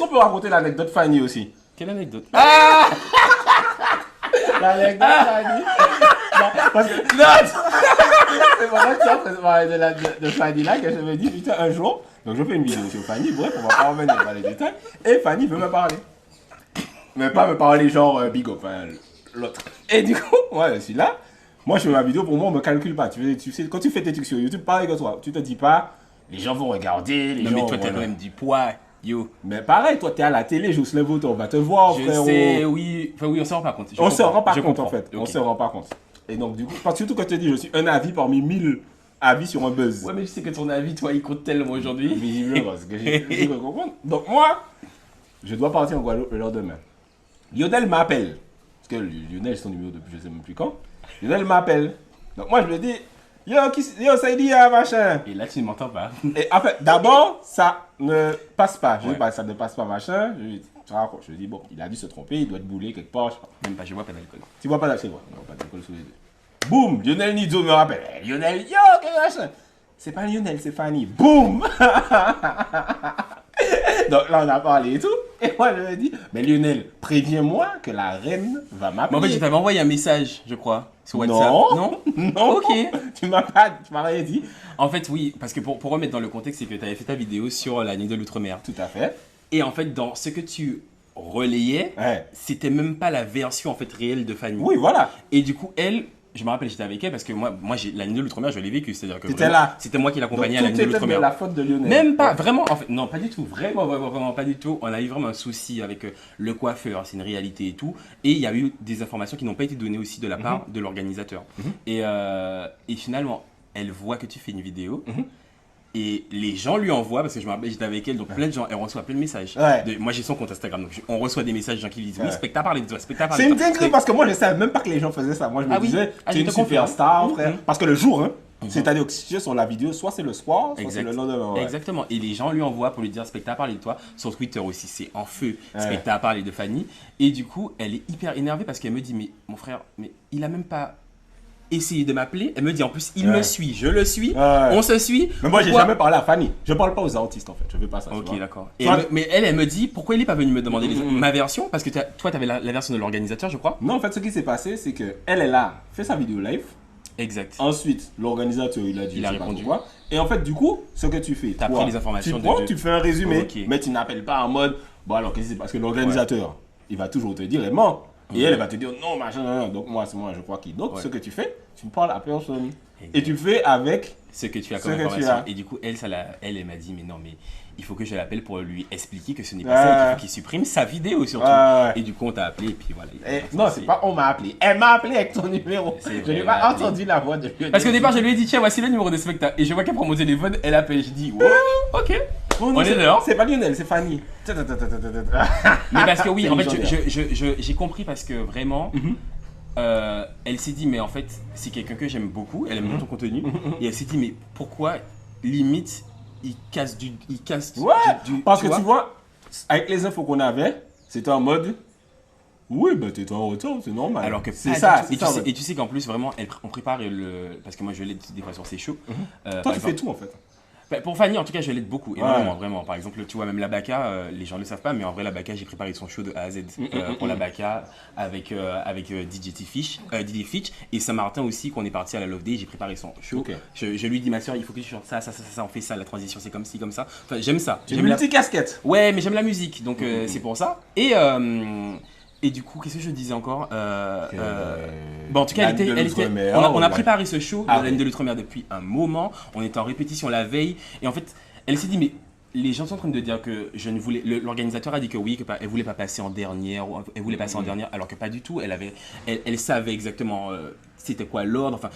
qu'on peut raconter l'anecdote Fanny aussi? Quelle anecdote? Ah l'anecdote Fanny. Parce que, non, c'est pendant que tu es en train de parler de Fanny là que je me dis, putain, un jour, donc je fais une vidéo sur Fanny, bref, on va pas revenir dans les détails, et Fanny veut me parler. Mais pas me parler genre big up, enfin, l'autre. Et du coup, moi je suis là, moi je fais ma vidéo, pour moi on me calcule pas. Tu sais, quand tu fais tes trucs sur YouTube, pareil que toi, tu te dis pas, les gens vont regarder, les Non, gens mais toi, t'as vont- quand même du poids, yo. Mais pareil, toi t'es à la télé, Jocelyn Vaughton, on va te voir, Je frérot. sais, oui. Enfin, oui, on s'en rend pas compte. On se rend pas compte comprends. en fait, on Ok. se rend pas compte. Et donc du coup, parce que surtout quand tu te dis, je suis un avis parmi 1000 avis sur un buzz. Ouais, mais je sais que ton avis, toi, il compte tellement aujourd'hui. Visiblement, parce que j'ai cru comprendre. Donc moi, je dois partir en Guadeloupe le lendemain. Lionel m'appelle. Parce que Lionel, son numéro depuis je sais même plus quand. Lionel m'appelle. Donc moi, je me dis, yo, ça dit, machin. Et là, tu ne m'entends pas. Et en fait, d'abord, ça ne passe pas. Je Ouais. dis, bah, ça ne passe pas, machin. Je dis, bon, il a dû se tromper, il doit être boulé quelque part. Je sais pas. Même pas, je vois pas d'alcool. Tu vois pas d'alcool, non, pas d'alcool sous les deux. Boum, Lionel Nidzo me rappelle. Eh, Lionel, yo, quel machin. C'est pas Lionel, c'est Fanny. Boum. Donc là, on a parlé et tout. Et moi, je me dis, mais Lionel, préviens-moi que la reine va Mais m'appeler. en fait, je t'avais envoyé un message, je crois, sur WhatsApp. Non. Non. Non. Ok. Tu m'as rien dit. En fait, oui, parce que pour remettre dans le contexte, c'est que tu avais fait ta vidéo sur la nuit de l'outre-mer. Tout à fait. Et en fait, dans ce que tu relayais, Ouais. c'était même pas la version en fait réelle de Fanny. Oui, voilà. Et du coup, elle, je me rappelle, j'étais avec elle parce que moi la nuit de l'outre-mer, je l'ai vécu. C'est-à-dire que T'étais vraiment, là. c'était moi qui Donc, l'accompagnais à la tout nuit de était de l'outre-mer. la faute de Lionel. Même pas, vraiment, en fait, non, pas du tout, vraiment pas du tout. On a eu vraiment un souci avec le coiffeur, c'est une réalité et tout. Et il y a eu des informations qui n'ont pas été données aussi de la part de l'organisateur. Et finalement, elle voit que tu fais une vidéo. Et les gens lui envoient, parce que je me rappelle, j'étais avec elle, donc plein de gens, elle reçoit plein de messages. Ouais. Moi j'ai son compte Instagram, donc on reçoit des messages de gens qui disent oui, Ouais. Specta parler de toi, Specta parler C'est de une toi. dinguerie parce que moi, je savais même pas que les gens faisaient ça. Moi, je me Ah oui. disais, Ah, tu je es une te confirme. superstar, frère. Mhm. Parce que le jour, hein, c'est-à-dire que si tu es sur la vidéo, soit c'est le soir, soit c'est Exact. le lendemain. Ouais. Exactement. Et les gens lui envoient pour lui dire Specta a parlé de toi. Sur Twitter aussi, c'est en feu. Ouais. Specta a parlé de Fanny. Et du coup, elle est hyper énervée parce qu'elle me dit mais mon frère, mais il a même pas essayé de m'appeler. Elle me dit en plus, il Ouais. me suit, je le suis, Ouais. on se suit. Mais moi, j'ai Pourquoi jamais parlé à Fanny. Je parle pas aux artistes, en fait. Je fais pas ça. tu Ok, vois. d'accord. Et Toi- mais elle me dit pourquoi il est pas venu me demander ma version parce que toi, tu avais la version de l'organisateur, je crois. Non, en fait, ce qui s'est passé, c'est que elle est là, fait sa vidéo live. Exact. Ensuite, l'organisateur, il a dit, Il a je sais pas répondu. quoi. Et en fait, du coup, ce que tu fais, T'as toi, pris les informations tu de- prends, de- tu fais un résumé, Ok. mais tu n'appelles pas en mode, bon alors, qu'est-ce que c'est parce que l'organisateur, il va toujours te dire, il ment. Et elle va te dire, non, machin, non. Donc, moi, c'est moi, je crois qu'il. Donc, Ouais. ce que tu fais, tu parles à personne. Exact. Et tu fais avec. Ce que tu as Ce comme que tu information. as. Et du coup, elle m'a dit, mais non, mais il faut que je l'appelle pour lui expliquer que ce n'est pas Ouais. ça, qu'il faut qu'il supprime sa vidéo surtout. Ouais. Et du coup, on t'a appelé, et puis voilà. Non, c'est pas on m'a appelé. Elle m'a appelé avec ton numéro. C'est Je vrai, n'ai elle m'a pas appelé. entendu la voix de Lionel. Parce qu'au départ, je lui ai dit, tiens, voici le numéro de spectacle. Et je vois qu'elle prend mon téléphone, elle appelle. Je dis, wow, ok. Oh non, On est dehors. C'est pas Lionel, c'est Fanny. Mais parce que oui, C'est en fait, légendaire. j'ai compris parce que vraiment, elle s'est dit, mais en fait, c'est quelqu'un que j'aime beaucoup, elle aime bien ton contenu, et elle s'est dit, mais pourquoi, limite, il casse du. Ouais, parce que vois tu vois, avec les infos qu'on avait, c'était en mode. Oui, bah t'es en retour, c'est normal. Alors que c'est pas ça, du tout. c'est ça. Et tu sais qu'en plus, vraiment, on prépare le. Parce que moi, je l'aide des fois sur ses shows. Toi, tu fais tout en fait. Pour Fanny, en tout cas, je l'aide beaucoup, énormément, vraiment. Par exemple, tu vois, même la Baka, les gens ne le savent pas, mais en vrai, la Baka, j'ai préparé son show de A à Z pour la Baka avec DJ Fitch et Saint-Martin aussi, qu'on est parti à la Love Day, j'ai préparé son show. Ok. Je lui dis, ma soeur, il faut que tu chantes ça, on fait ça, la transition, c'est comme ci, comme ça. Enfin, j'aime ça. J'ai J'aime une la... petite casquette. Ouais, mais j'aime la musique, donc c'est pour ça. Et du coup, qu'est-ce que je disais encore Bon, en tout cas, on a préparé ce show, la Laine de l'Outre-mer, depuis un moment. On était en répétition la veille. Et en fait, elle s'est dit, mais les gens sont en train de dire que je ne voulais. L'organisateur a dit que oui, qu'elle voulait pas passer en dernière, ou elle voulait passer en dernière, alors que pas du tout. Elle savait exactement c'était quoi l'ordre. Enfin,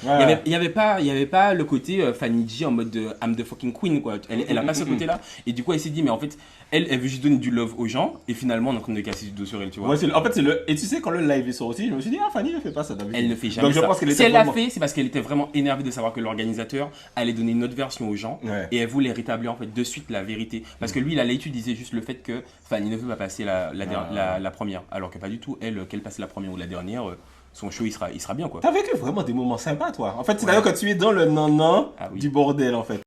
il y avait pas le côté Fanny G en mode I'm the fucking queen, quoi. Elle a pas ce côté-là. Et du coup, elle s'est dit, mais en fait, elle veut juste donner du love aux gens. Et finalement, on est en train de casser du dos sur elle, tu vois. Ouais, en fait, c'est le. Et tu sais, quand le live est sorti, je me suis dit, ah, Fanny ne fait pas ça d'habitude. Elle ne fait jamais Donc, je ça. pense qu'elle Si était elle l'a vraiment- fait, c'est parce qu'elle était vraiment énervée de savoir que l'organisateur allait donner une autre version aux gens. Ouais. Et elle voulait rétablir en fait de suite la vérité. Parce que lui, il allait utiliser juste le fait que Fanny ne veut pas passer la première. Alors que pas du tout. Elle, qu'elle passe la première ou la dernière, son show il sera bien, quoi. T'as vécu vraiment des moments sympas, toi. En fait, c'est d'ailleurs que tu es dans le non-non Ah oui. du bordel, en fait.